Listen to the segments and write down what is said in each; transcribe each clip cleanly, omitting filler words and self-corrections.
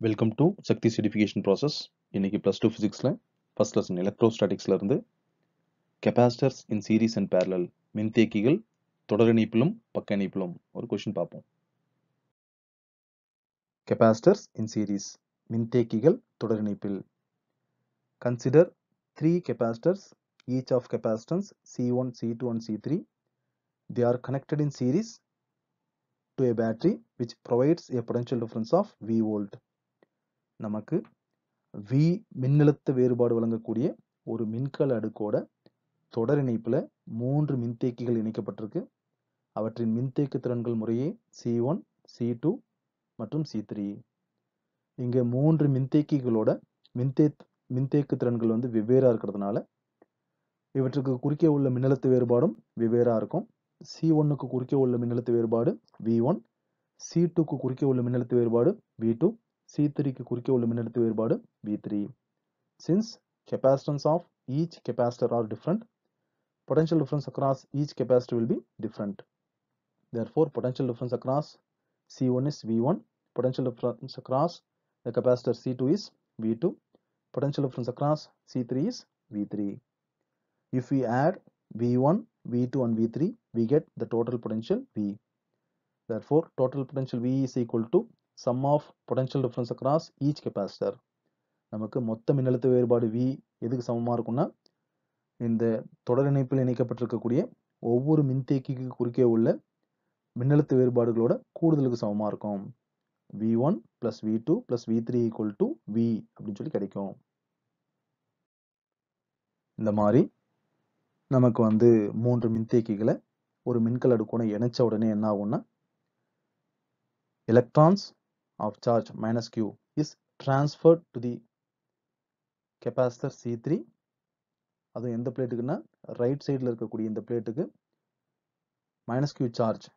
Welcome to Shakti certification process. இன்னைக்கு +2 physicsல first lesson எலக்ட்ரோஸ்டாட்டிக்ஸ்ல இருந்து capacitors in series and parallel மின்தேக்கிகள் தொடர் இணைப்பிலும் பக்க இணைப்பிலும் ஒரு கொஸ்டின் பார்ப்போம். கெபாசிட்டர்ஸ் இன் சீரிஸ் மின்தேக்கிகள் தொடர் இணைப்பில். Consider 3 capacitors each of capacitance C1, C2 and C3. They are connected in series to a battery which provides a potential difference of V volt. நமக்கு V மின்னழுத்த வேறுபாடு வழங்கக்கூடிய ஒரு மின்கல அடுக்கோட தொடர் இணைப்புல 3 மின்தேக்கிகள் இணைக்கப்பட்டிருக்கு. அவற்றின் மின்தேக்கு திறன்கள் முறையே C1, C2 மற்றும் C3. இங்க 3 மின்தேக்கிகளோட மின்தேக்கு திறன்கள் வந்து வெவ்வேறா இருக்கிறதுனால இவற்றுக்கு குறுக்கே உள்ள மின்னழுத்த வேறுபாடும் வெவ்வேறா இருக்கும். C1க்கு குறுக்கே உள்ள மின்னழுத்த வேறுபாடு V1, C2க்கு குறுக்கே உள்ள மின்னழுத்த வேறுபாடு V2, C3க்கு குறுக்கே உள்ள மின்னழுத்த வேறுபாடு V3. Since capacitance of each capacitor are different, potential difference across each capacitor will be different. Therefore, potential difference across C1 is V1, potential difference across the capacitor C2 is V2, potential difference across C3 is V3. If we add V1, V2 and V3, we get the total potential V. Therefore, total potential V is equal to sum of potential difference across each capacitor. நமக்கு மொத்த மின்னழுத்த வேறுபாடு V எதுக்கு சமமா இருக்கும்னா இந்த தொடர் இணைப்பில் இணைக்கப்பட்டிருக்கக்கூடிய ஒவ்வொரு மின்தேக்கிக்கு குறுக்கே உள்ள மின்னழுத்த வேறுபாடுகளோட கூடுதலுக்கு சமமா இருக்கும். V1 plus V2 plus V3 equal to V அப்படின்னு சொல்லி கிடைக்கும். இந்த மாதிரி நமக்கு வந்து 3 மின்தேக்கிகளை ஒரு மின்கல அடுக்கோட இணைச்ச உடனே என்ன ஆகும்னா electrons of charge minus Q is transferred to the capacitor C3. அது எந்த பிளேட்டுக்குன்னா ரைட் சைடில் இருக்கக்கூடிய இந்த பிளேட்டுக்கு மைனஸ் Q சார்ஜ்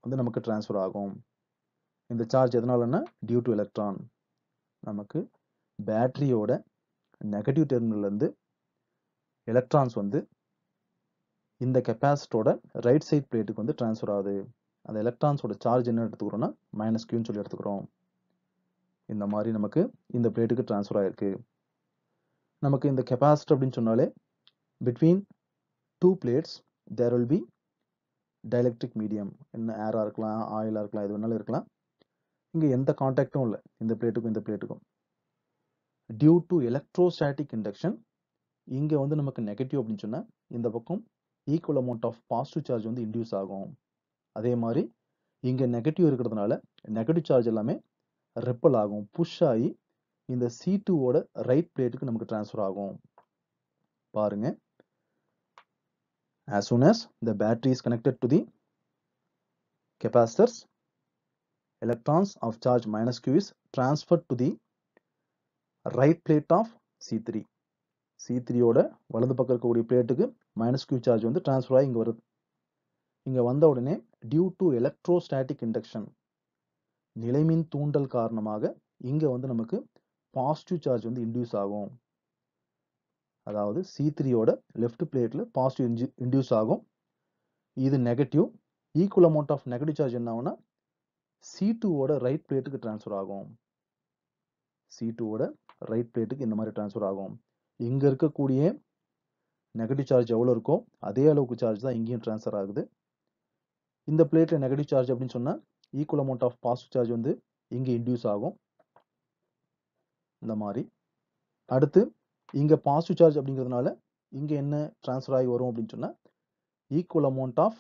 வந்து நமக்கு டிரான்ஸ்ஃபர் ஆகும். இந்த சார்ஜ் எதனாலன்னா டியூ டு எலக்ட்ரான். நமக்கு பேட்டரியோட நெகட்டிவ் டெர்மினல்ல இருந்து எலக்ட்ரான்ஸ் வந்து இந்த கெப்பாசிட்டரோட ரைட் சைட் பிளேட்டுக்கு வந்து டிரான்ஸ்ஃபர் ஆகுது. அந்த எலக்ட்ரான்ஸோட சார்ஜ் என்ன எடுத்துக்கிறோம்னா மைனஸ் Qன்னு சொல்லி எடுத்துக்கிறோம். இந்த மாதிரி நமக்கு இந்த பிளேட்டுக்கு டிரான்ஸ்ஃபர் ஆயிருக்கு. நமக்கு இந்த கெப்பாசிட்டர் அப்படின்னு சொன்னாலே between two plates there will be dielectric medium. என்ன ஏரா இருக்கலாம், ஆயிலா இருக்கலாம், எது வேணாலும் இருக்கலாம். இங்க எந்த கான்டாக்டும் இல்லை இந்த பிளேட்டுக்கும் இந்த பிளேட்டுக்கும். டியூ டு எலக்ட்ரோஸ்டாட்டிக் இண்டக்ஷன் இங்க வந்து நமக்கு நெகட்டிவ் அப்படின்னு சொன்னா இந்த பக்கம் equal amount of positive charge வந்து இன்டியூஸ் ஆகும். அதே மாதிரி இங்க நெகட்டிவ் இருக்கிறதுனால நெகட்டிவ் சார்ஜ் எல்லாமே ரிப்பல் ஆகும், புஷ் ஆகி இந்த C2 ஓட ரைட் பிளேட்டுக்கு நமக்கு டிரான்ஸ்ஃபர் ஆகும். பாருங்க, as soon as the battery is connected to the capacitors, electrons of charge minus Q is transferred to the right plate of C3. C3 ஓட வலது பக்கம் இருக்கக்கூடிய பிளேட்டுக்கு மைனஸ் Q சார்ஜ் வந்து டிரான்ஸ்ஃபர் ஆகி இங்க வருது. இங்க வந்த உடனே டியூ டு எலக்ட்ரோஸ்டாட்டிக் இண்டக்ஷன் நிலைமின் தூண்டல் காரணமாக இங்க வந்து நமக்கு பாசிட்டிவ் சார்ஜ் வந்து இன்டியூஸ் ஆகும். அதாவது C3 ஓட லெஃப்ட் பிளேட்ல பாசிட்டிவ் இன்டியூஸ் ஆகும். இது negative. Equal amount of negative charge என்ன ஆகும்னா C2 ஓட ரைட் பிளேட்டுக்கு டிரான்ஸ்ஃபர் ஆகும். C2 ஓட ரைட் பிளேட்டுக்கு இந்த மாதிரி டிரான்ஸ்ஃபர் ஆகும். இங்க இருக்கக்கூடிய நெகட்டிவ் சார்ஜ் எவ்வளவு இருக்கோ அதே அளவுக்கு சார்ஜ் தான் இங்கேயும் டிரான்ஸ்ஃபர் ஆகுது. இந்த பிளேட்ல நெகட்டிவ் சார்ஜ் அப்படின்னு சொன்னா equal amount of positive charge வந்து இங்க இன்டியூஸ் ஆகும். இந்த மாதிரி அடுத்து இங்க பாசிட்டிவ் சார்ஜ் அப்படிங்கிறதுனால இங்க என்ன டிரான்ஸ்ஃபர் ஆகி வரும் அப்படின்னு சொன்னா equal amount of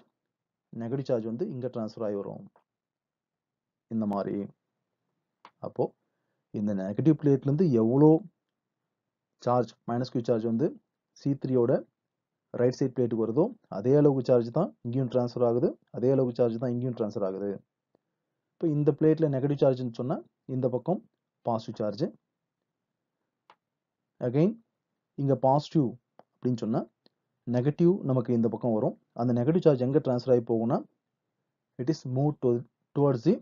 negative charge வந்து இங்க டிரான்ஸ்ஃபர் ஆகி வரும். இந்த மாதிரி அப்போ இந்த நெகட்டிவ் பிளேட்ல இருந்து எவ்வளோ சார்ஜ் மைனஸ் Q சார்ஜ் வந்து C3 ஓட ரைட் சைட் பிளேட்டுக்கு வருதோ அதே அளவுக்கு சார்ஜ் தான் இங்கேயும் டிரான்ஸ்ஃபர் ஆகுது, அதே அளவுக்கு சார்ஜ் தான் இங்கேயும் டிரான்ஸ்ஃபர் ஆகுது. இப்போ இந்த பிளேட்ல நெகட்டிவ் சார்ஜ்னு சொன்னா இந்த பக்கம் பாசிட்டிவ் சார்ஜ். அகைன் இங்க பாசிட்டிவ் அப்படின்னு சொன்னா நெகட்டிவ் நமக்கு இந்த பக்கம் வரும். அந்த நெகட்டிவ் சார்ஜ் எங்க டிரான்ஸ்ஃபர் ஆகி போகும்னா it is move towards the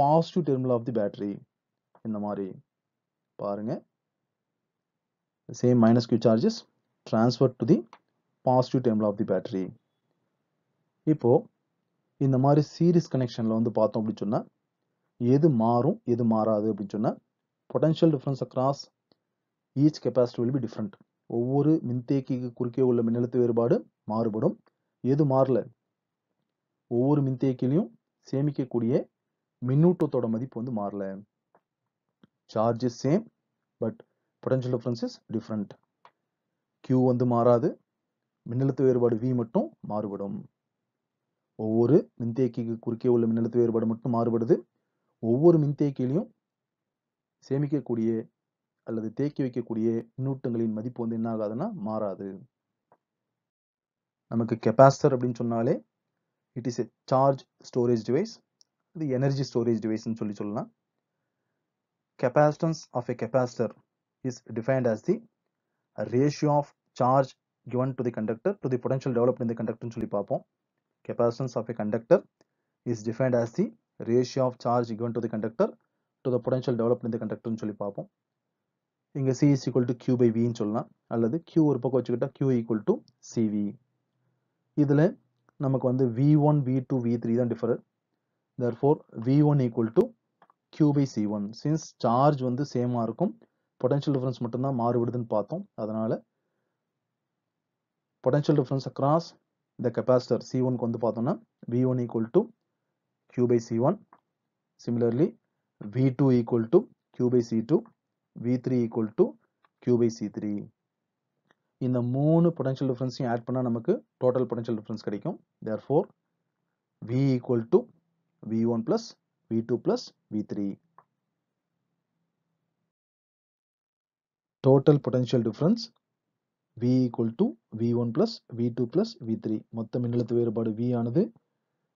positive terminal of the battery. இந்த மாதிரி பாருங்க, same minus Q charges transfer to the positive terminal of the battery. இப்போ இந்த மாதிரி சீரிஸ் கனெக்ஷன்ல வந்து பார்த்தோம் அப்படின்னு சொன்னா எது மாறும் எது மாறாது அப்படின்னு சொன்னா potential difference across each capacitor will be different. ஒவ்வொரு மின்தேக்கிக்கு குறுக்கே உள்ள மின்னழுத்த வேறுபாடு மாறுபடும். எது மாறல? ஒவ்வொரு மின்தேக்கிலையும் சேமிக்கக்கூடிய மின்னூட்டத்தோட மதிப்பு வந்து மாறல. Charge is same, but potential difference is different. Q வந்து மாறாது, மின்னழுத்த வேறுபாடு V மட்டும் மாறுபடும். ஒவ்வொரு மின்தேக்கிக்கு குறுக்கே உள்ள மின்னழுத்த வேறுபாடு மட்டும் மாறுபடுது. ஒவ்வொரு மின்தேக்கிலையும் சேமிக்கக்கூடிய அல்லது தேக்கி வைக்கக்கூடிய மின்னூட்டங்களின் மதிப்பு வந்து என்ன ஆகாதுன்னா மாறாது. நமக்கு கெபாசிட்டர் அப்படின்னு சொன்னாலே it is a charge storage device, இது எனர்ஜி ஸ்டோரேஜ் டிவைஸ்ன்னு சொல்லலாம். Capacitance of a capacitor is defined as the ratio of charge given to the conductor to the potential developed in the conductor ன்னு சொல்லி பார்ப்போம். Capacitance of a conductor is defined as the ratio of charge given to the conductor to the potential developed in the conductor ன்னு சொல்லி பார்ப்போம். இங்க C is equal to Q by V ன்னு சொல்லலாம், அல்லது Q ஒரு பக்கம் வச்சுக்கிட்டா Q equal to CV. இதுல நமக்கு வந்து V1, V2, V3 தான் டிஃபரர். Therefore V1 equal to Q by C1. Since charge வந்து சேமா இருக்கும், potential difference மட்டும்தான் மாறுபடுதுன்னு பார்த்தோம். அதனால potential difference across the capacitor C1 க்கு வந்து பார்த்தோம்னா V1 equal to Q by C1. Similarly V2 equal to Q by C2, V3 equal to Q by C3. இந்த மூணு potential difference-ஐயும் ஆட் பண்ணா நமக்கு total potential difference கிடைக்கும். Therefore V equal to V1 plus V2 plus V3. Total potential difference V equal to V1 plus V2 plus V3. மொத்த மின்னழுத்த வேறுபாடு V ஆனது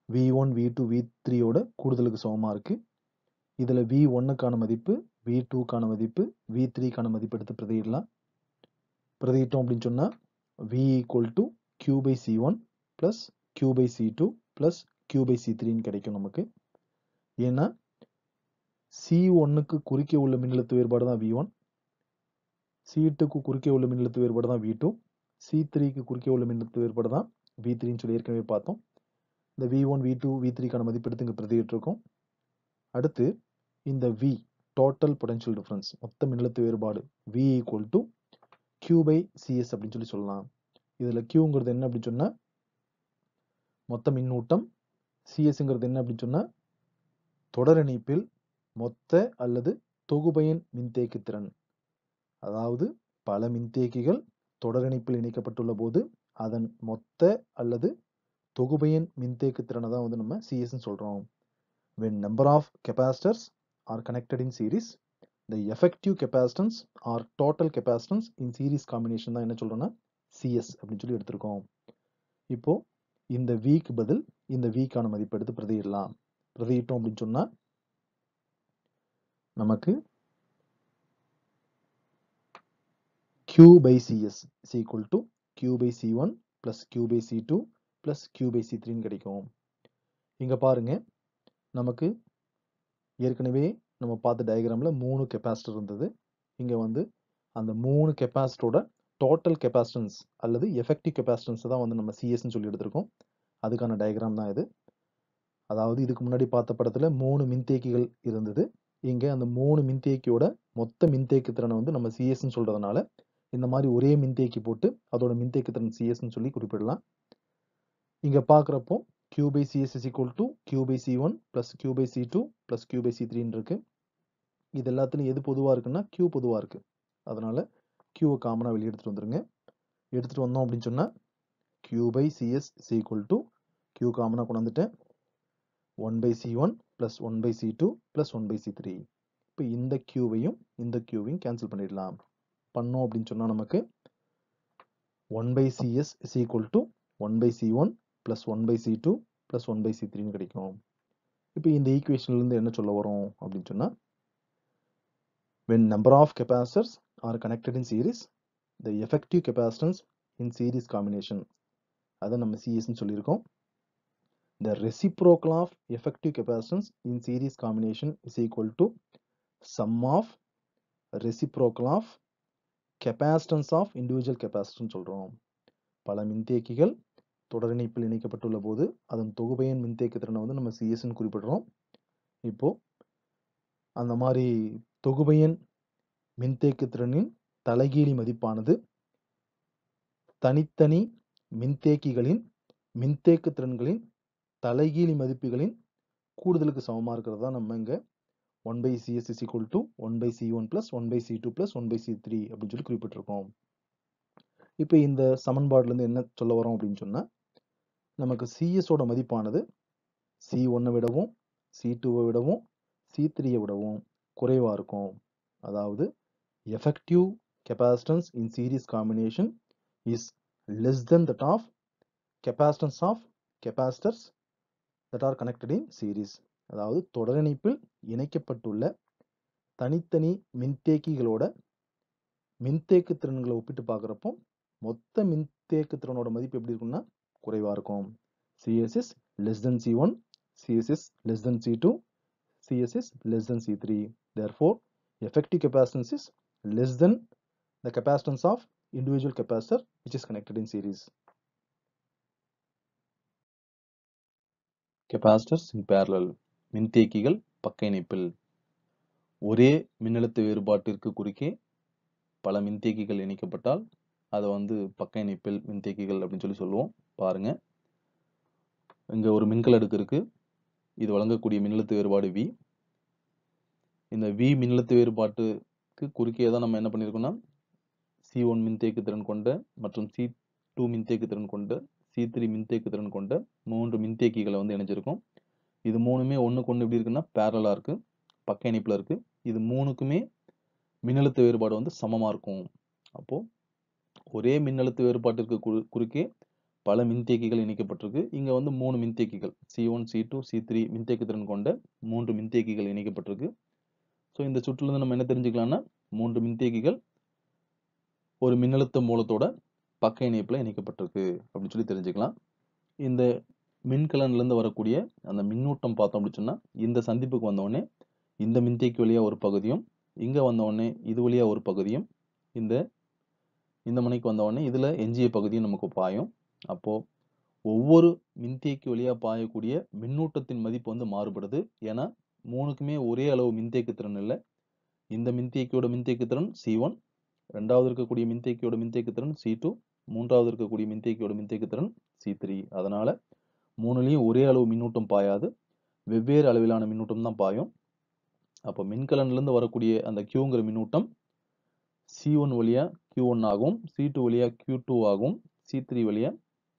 V1, V2, V3 ஓட கூடுதலுக்கு சமமா இருக்கு. இதுல V1க்கான மதிப்பு, V2க்கான மதிப்பு, V3க்கான மதிப்பு எடுத்து பிரதியிடலாம். பிரதியிட்டோம் அப்படின்னு சொன்னா V equal to Q by C1 plus Q by C2 plus Q by C3 ன்னு கிடைக்கும் நமக்கு. ஏன்னா C1க்கு குறுக்கே உள்ள மின்னழுத்த வேறுபாடு தான் V1, C2க்கு குறுக்கே உள்ள மின்னழுத்த வேறுபாடு தான் V2, C3க்கு குறுக்கே உள்ள மின்னழுத்த வேறுபாடு தான் V3ன்னு சொல்லி ஏற்கனவே பார்த்தோம். இந்த V1, V2, V3க்கான மதிப்பு எடுத்து இங்க பிரதியிட்டு இருக்கோம். அடுத்து இந்த V டோட்டல் பொட்டன்ஷியல் டிஃபரன்ஸ், மொத்த மின்னழுத்த வேறுபாடு V equal to Q by CS அப்படின்னு சொல்லலாம். இதுல Qங்கிறது என்ன அப்படின்னு சொன்னா மொத்த மின்னூட்டம், CS-ங்கிறது என்ன அப்படின்னு சொன்னா தொடர் இணைப்பில் மொத்த அல்லது தொகுபயன் மின்தேக்கு திறன். அதாவது பல மின்தேக்கிகள் தொடர் இணைப்பில் இணைக்கப்பட்டுள்ள போது அதன் மொத்த அல்லது தொகுபயன் மின்தேக்கு திறனை தான் வந்து நம்ம CS ன்னு சொல்றோம். When number of capacitors are connected in series, the effective capacitance or total capacitance in series combination தான் என்ன சொல்றோம்னா CS அப்படின்னு சொல்லி எடுத்திருக்கோம். இப்போ இந்த Vக்கு பதில் இந்த Vக்கான மதிப்பு எடுத்து பிரதியிடலாம். பிரதியிட்டோம் அப்படின்னு சொன்னா நமக்கு Q by CS is equal to Q by C1 plus Q by C2 plus Q by C3 ன்னு கிடைக்கும். இங்க பாருங்க, நமக்கு ஏற்கனவே நம்ம பார்த்த டயக்ராம்ல 3 கெபாசிட்டர் இருந்தது. இங்க வந்து அந்த 3 கெபாசிட்டரோட டோட்டல் கெபாசிட்டன்ஸ் அல்லது எஃபெக்டிவ் கெபாசிட்டன்ஸ் தான் வந்து நம்ம CS ன்னு சொல்லி எடுத்திருக்கோம். அதுக்கான டயக்ராம் தான் இது. அதாவது இதுக்கு முன்னாடி பார்த்த படத்துல 3 மின்தேக்கிகள் இருந்தது. இங்க அந்த 3 மின்தேக்கியோட மொத்த மின்தேக்கு திறனை வந்து நம்ம CS ன்னு சொல்றதுனால இந்த மாதிரி ஒரே மின்தேக்கி போட்டு அதோட மின்தேக்கு திறன் CS ன்னு சொல்லி குறிப்பிடலாம். இங்க பார்க்குறப்போ Q by CS is equal to Q by C1 plus Q by C2 plus Q by C3 ன்னு இருக்கு. இது எல்லாத்துலயும் எது பொதுவா இருக்குன்னா Q பொதுவா இருக்கு. அதனால Q காமனா வெளியே எடுத்துட்டு வந்துருங்க. எடுத்துட்டு வந்தோம் அப்படின்னு சொன்னா Q by CS is equal to Q காமனா கொண்டு வந்துட்டேன் 1 by C1 plus 1 by C2 plus 1 by C3. இப்போ இந்த Qவையும் இந்த Qவையும் கேன்சல் பண்ணிடலாம். பண்ணோம் அப்படின்னு சொன்னா நமக்கு 1 by CS is equal to 1 by C1 plus 1 by C2 plus 1 by C3 ன்னு கிடைக்கும். இப்போ இந்த ஈக்குவேஷன்ல இருந்து என்ன சொல்ல வரோம் அப்படின்னு சொன்னா when number of capacitors are connected in series, the effective capacitance in series combination, அதை நம்ம CS ன்னு சொல்லியிருக்கோம். The reciprocal of effective capacitance in series combination is equal to sum of reciprocal of capacitance of individual capacitors சொல்றோம். பல மின்தேக்கிகள் தொடர் இணைப்பில் இணைக்கப்பட்டுள்ள போது அதன் தொகுபயன் மின்தேக்கு திறனை வந்து நம்ம CS ன்னு குறிப்பிடுறோம். இப்போ அந்த மாதிரி தொகுபயன் மின்தேக்கு திறனின் தலைகீழி மதிப்பானது தனித்தனி மின்தேக்கிகளின் மின்தேக்கு திறன்களின் தலைகீழி மதிப்புகளின் கூடுதலுக்கு சமமா இருக்கிறதா நம்ம இங்க 1/CS is equal to 1/C1 plus 1/C2 plus 1/C3 அப்படின்னு சொல்லி குறிப்பிட்டிருக்கோம். இப்போ இந்த சமன்பாடுல இருந்து என்ன சொல்ல வரோம் அப்படின்னு சொன்னா, நமக்கு CS ஓட மதிப்பானது C1 விடவும் C2 விடவும் C3 விடவும் குறைவா இருக்கும். அதாவது effective capacitance in series combination is less than that of capacitance of capacitors that are connected in series. அதாவது தொடரிணைப்பில் இணைக்கப்பட்டுள்ள தனித்தனி மின்தேக்கிகளோட மின்தேக்கு திறன்களை ஒப்பிட்டு பார்க்குறப்போ மொத்த மின்தேக்கு திறனோட மதிப்பு எப்படி இருக்கும்னா குறைவா இருக்கும். CS is less than C1, CS is less than C2, CS is less than C3. Therefore, effective capacitance is less than the capacitance of individual capacitor which is connected in series. Capacitors in parallel. மின்தேக்கிகள் பக்க இணைப்பில். ஒரே மின்னழுத்த வேறுபாட்டிற்கு குறுக்கே பல மின்தேக்கிகள் இணைக்கப்பட்டால் அதை பக்க இணைப்பில் மின்தேக்கிகள் அப்படின்னு சொல்லி சொல்லுவோம். பாருங்க, இங்க ஒரு மின்கல அடுக்கு இருக்கு. இது வழங்கக்கூடிய மின்னழுத்த வேறுபாடு V. இந்த V மின்னழுத்த வேறுபாட்டுக்கு குறுக்கே தான் நம்ம என்ன பண்ணியிருக்கோம்னா C1 மின்தேக்கு திறன் கொண்ட மற்றும் C2 மின்தேக்கு திறன் கொண்ட C3 மின்தேக்கு திறன் கொண்ட 3 மின்தேக்கிகளை இணைஞ்சிருக்கும். இது மூணுமே ஒண்ணுக்கு ஒண்ணு எப்படி இருக்குன்னா பேரலா இருக்கு, பக்க இணைப்புல இருக்கு. இது மூணுக்குமே மின்னழுத்த வேறுபாடு சமமா இருக்கும். அப்போ ஒரே மின்னழுத்த வேறுபாட்டிற்கு குறுக்கே பல மின்தேக்கிகள் இணைக்கப்பட்டிருக்கு. இங்க 3 மின்தேக்கிகள் C1, C2, C3 மின்தேக்கு திறன் கொண்ட 3 மின்தேக்கிகள் இணைக்கப்பட்டிருக்கு. ஸோ இந்த சுற்றுல இருந்து நம்ம என்ன தெரிஞ்சுக்கலாம்னா 3 மின்தேக்கிகள் ஒரு மின்னழுத்த மூலத்தோட பக்க இணைப்புல இணைக்கப்பட்டிருக்கு அப்படின்னு சொல்லி தெரிஞ்சுக்கலாம். இந்த மின்கலன்ல இருந்து வரக்கூடிய அந்த மின்னூட்டம் பார்த்தோம் அப்படின்னு சொன்னா இந்த சந்திப்புக்கு வந்த உடனே இந்த மின்தேக்கி வழியா ஒரு பகுதியும், இங்க வந்த உடனே இது வழியா ஒரு பகுதியும், இந்த முனைக்கு வந்த உடனே இதுல எஞ்சிய பகுதியும் நமக்கு பாயும். அப்போ ஒவ்வொரு மின்தேக்கி வழியா பாயக்கூடிய மின்னூட்டத்தின் மதிப்பு மாறுபடுது. ஏன்னா மூணுக்குமே ஒரே அளவு மின்தேக்கு திறன் இல்லை. இந்த மின்தேக்கியோட மின்தேக்கு திறன் C1, ரெண்டாவது இருக்கக்கூடிய மின்தேக்கியோட மின்தேக்கு திறன் C2, மூன்றாவது இருக்கக்கூடிய மின்தேக்கியோட மின்தேக்கு திறன் C3. அதனால மூணுலயும் ஒரே அளவு மின்னூட்டம் பாயாது, வெவ்வேறு அளவிலான மின்னூட்டம் தான் பாயும். அப்போ மின்கலன்ல இருந்து வரக்கூடிய அந்த Qங்கிற மின்னூட்டம் C1 வழியா Q1 ஆகவும், C2 வழியா Q2 ஆகவும், C3 வழியா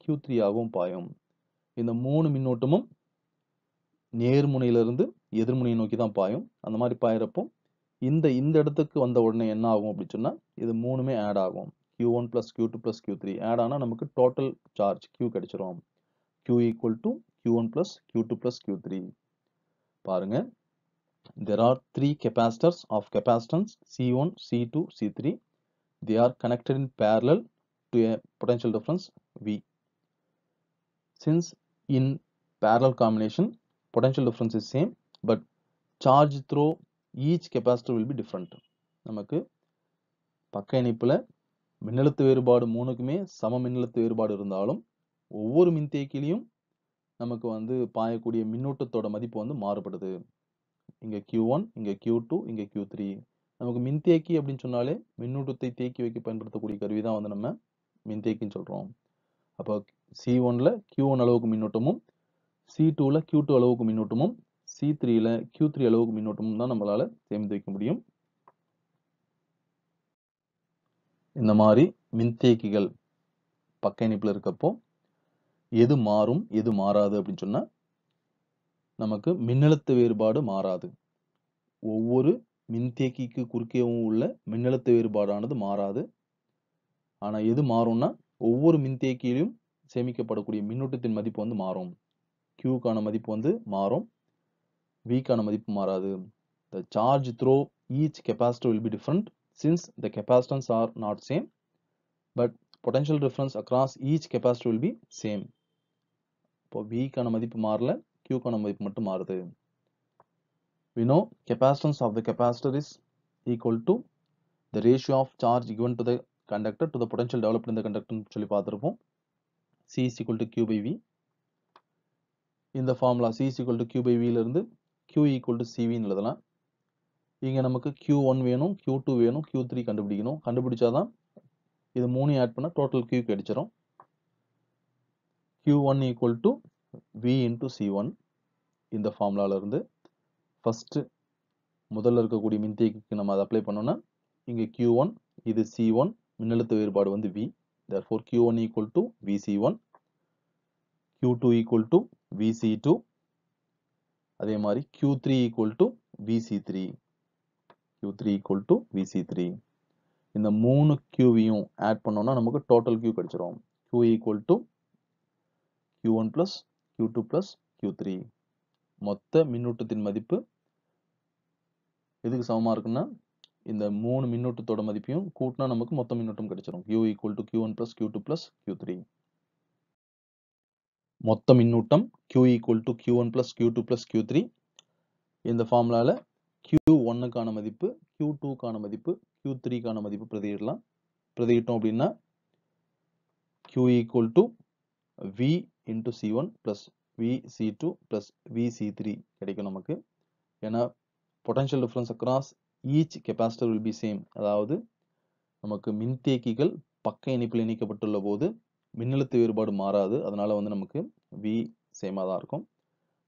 Q3 ஆகவும் பாயும். இந்த மூணு மின்னோட்டமும் நேர்முனையிலிருந்து எதிர்முனையை நோக்கி தான் பாயும். அந்த மாதிரி பாயிறப்போ இந்த இடத்துக்கு வந்த உடனே என்ன ஆகும் அப்படின்னு சொன்னா இது மூணுமே ஆட் ஆகும். Q1 plus Q2 plus Q3 add ஆனா நமக்கு டோட்டல் சார்ஜ் Q கிடைச்சிரும். Q equal to Q1 plus Q2 plus Q3. பாருங்க, there are 3 capacitors of capacitance C1, C2, C3. They are connected in parallel to a potential difference V. Since in parallel combination potential difference is same, but charge through each capacitor will be different. நமக்கு பக்க இணைப்புல மின்னழுத்த வேறுபாடு மூணுக்குமே சம மின்னழுத்த வேறுபாடு இருந்தாலும் ஒவ்வொரு மின்தேக்கிலையும் நமக்கு பாயக்கூடிய மின்னூட்டத்தோட மதிப்பு மாறுபடுது. இங்க Q1, இங்க Q2, இங்க Q3. நமக்கு மின்தேக்கி அப்படின்னு சொன்னாலே மின்னூட்டத்தை தேக்கி வைக்க பயன்படுத்தக்கூடிய கருவி தான் நம்ம மின்தேக்கின்னு சொல்றோம். அப்போ C1ல Q1 அளவுக்கு மின்னூட்டமும், C2ல Q2 அளவுக்கு மின்னூட்டமும், C3ல Q3 அளவுக்கு மின்னூட்டமும் தான் நம்மளால சேமித்து வைக்க முடியும். இந்த மாதிரி மின்தேக்கிகள் பக்க இணைப்புல இருக்கப்போ எது மாறும் எது மாறாது அப்படின்னு சொன்னா நமக்கு மின்னழுத்த வேறுபாடு மாறாது. ஒவ்வொரு மின்தேக்கிக்கு குறுக்கேவும் உள்ள மின்னழுத்த வேறுபாடானது மாறாது. ஆனா எது மாறும்னா ஒவ்வொரு மின்தேக்கியிலும் சேமிக்கப்படக்கூடிய மின்னூட்டத்தின் மதிப்பு மாறும். Qக்கான மதிப்பு மாறும், Vக்கான மதிப்பு மாறாது. The charge through each capacitor will be different since the capacitance are not same, but potential difference across each capacitor will be same. இப்போ Vக்கான மதிப்பு மாறல, Qக்கான மதிப்பு மட்டும் மாறுது. We know capacitance of the capacitor is equal to the ratio of charge given to the conductor to the potential developed in the conductor சொல்லி பார்த்திருப்போம். C is equal to Q by V. இந்த formula C is equal to Q by V ல இருந்து Q equal to CV ன்னு எழுதலாம். இங்க நமக்கு Q1 வேணும், Q2 வேணும், Q3 கண்டுபிடிக்கணும். கண்டுபிடிச்சாதான் இது மூணையும் ஆட் பண்ணா டோட்டல் Q கிடைச்சிரும். Q1 equal to V into C1 இந்த ஃபார்முலால இருந்து ஃபர்ஸ்ட் முதல்ல இருக்கக்கூடிய மின்தேக்கிக்கு நம்ம அதை அப்ளை பண்ணோம்னா இங்க Q1 இது C1 மின்னழுத்த வேறுபாடு வந்து V. Therefore Q1 equal to VC1, Q2 equal to VC2, அதே மாதிரி Q3 equal to VC3, Q3 equal to VC3. இந்த மூணு Qவையும் ஆட் பண்ணோம்னா நமக்கு டோட்டல் Q கிடைச்சிரும். Q equal to Q1 plus Q2 plus Q3. மொத்த மின்னூட்டத்தின் மதிப்பு எதுக்கு சமமா இருக்குன்னா இந்த மூணு மின்னூட்டத்தோட மதிப்பையும் கூட்டினா நமக்கு மொத்த மின்னூட்டம் கிடைச்சிரும். Q equal to Q1 plus Q2 plus Q3. மொத்த மின்னூட்டம் Q equal to Q1 plus Q2 plus Q3. இந்த ஃபார்முலால Q1க்கான மதிப்பு, Q2க்கான மதிப்பு, Q3க்கான மதிப்பு பிரதியிடலாம். பிரதியிட்டோம் அப்படின்னா Q equal to V into C1 plus VC2 plus VC3 கிடைக்கும் நமக்கு. ஏன்னா potential difference across each capacitor will be same. அதாவது நமக்கு மின்தேக்கிகள் பக்க இணைப்பில் இணைக்கப்பட்டுள்ள போது மின்னழுத்த வேறுபாடு மாறாது. அதனால வந்து நமக்கு V சேமா தான் இருக்கும்.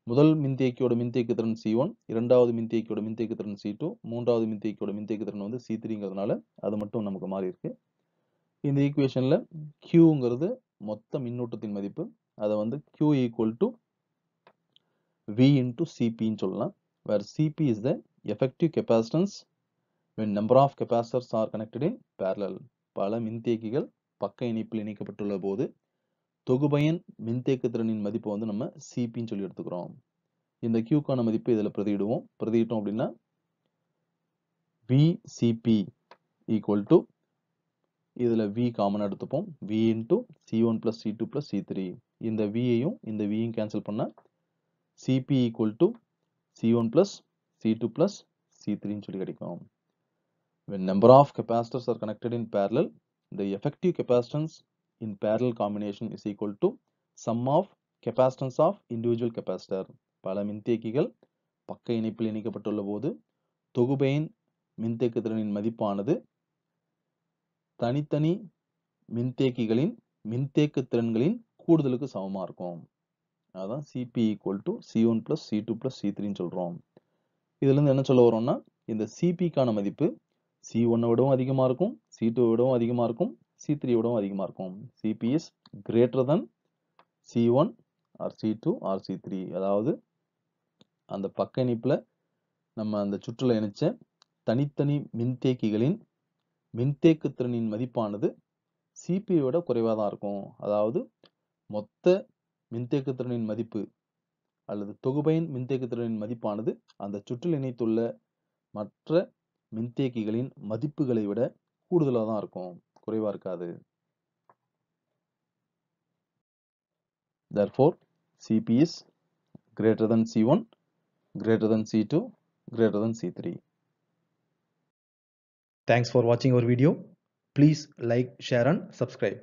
முதல் மின்தேக்கியோட மின்தேக்கு திறன் C1, இரண்டாவது மின்தேக்கியோட மின்தேக்கு திறன் C2, மூன்றாவது மின்தேக்கியோட மின்தேக்கு திறன் வந்து C3ங்கிறதுனால அது மட்டும் நமக்கு மாறி இருக்கு. இந்த ஈக்குவேஷன்ல Qங்கிறது மொத்த மின்னூட்டத்தின் மதிப்பு. அதை வந்து Q equal to V into Cp ன்னு சொல்லலாம். Where Cp is the effective capacitance when number of capacitors are connected in parallel. பல மின்தேக்கிகள் பக்க இணைப்பில் இணைக்கப்பட்டுள்ள போது தொகுபயன் மின்தேக்கு திறனின் மதிப்பு வந்து நம்ம Cp ன்னு சொல்லி எடுத்துக்கிறோம். இந்த Qக்கான மதிப்பு இதில் பிரதியிடுவோம். பிரதியிட்டோம் அப்படின்னா VCp equal to இதுல V காமன் எடுத்துப்போம். V into C1 plus C2 plus C3. இந்த Vயையும் இந்த Vயும் கேன்சல் பண்ணா Cp equal to C1 plus C2 plus C3 ன்னு சொல்லி கிடைக்கும். When number of capacitors are connected in parallel, the effective capacitance in parallel combination is equal to sum of capacitance of individual capacitor. பல மின்தேக்கிகள் பக்க இணைப்பில் இணைக்கப்பட்டுள்ள போது தொகுபயன் மின்தேக்கு திறனின் மதிப்பானது தனித்தனி மின்தேக்கிகளின் மின்தேக்கு திறன்களின் கூடுதலுக்கு சமமா இருக்கும். அதான் Cp equal to C1 plus C2 plus C3 ன்னு சொல்றோம். இதுல இருந்து என்ன சொல்ல வரோம்னா இந்த Cpக்கான மதிப்பு C1 விடவும் அதிகமா இருக்கும், C2 விடவும் அதிகமா இருக்கும், C3 விடவும் அதிகமா இருக்கும். Cp is greater than C1 or C2 or C3. அதாவது அந்த பக்க இணைப்புல நம்ம அந்த சுற்றுல இணைச்ச தனித்தனி மின்தேக்கிகளின் மின்தேக்கு திறனின் மதிப்பானது Cp விட குறைவா தான் இருக்கும். அதாவது மொத்த மின்தேக்கு திறனின் மதிப்பு அல்லது தொகுபயன் மின்தேக்கு திறனின் மதிப்பானது அந்த சுற்றில் இணைத்துள்ள மற்ற மின்தேக்கிகளின் மதிப்புகளை விட கூடுதலா தான் இருக்கும், குறைவா இருக்காது. Therefore, Cp is greater than C1, greater than C2, greater than C3. Thanks for watching our video. Please like, share and subscribe.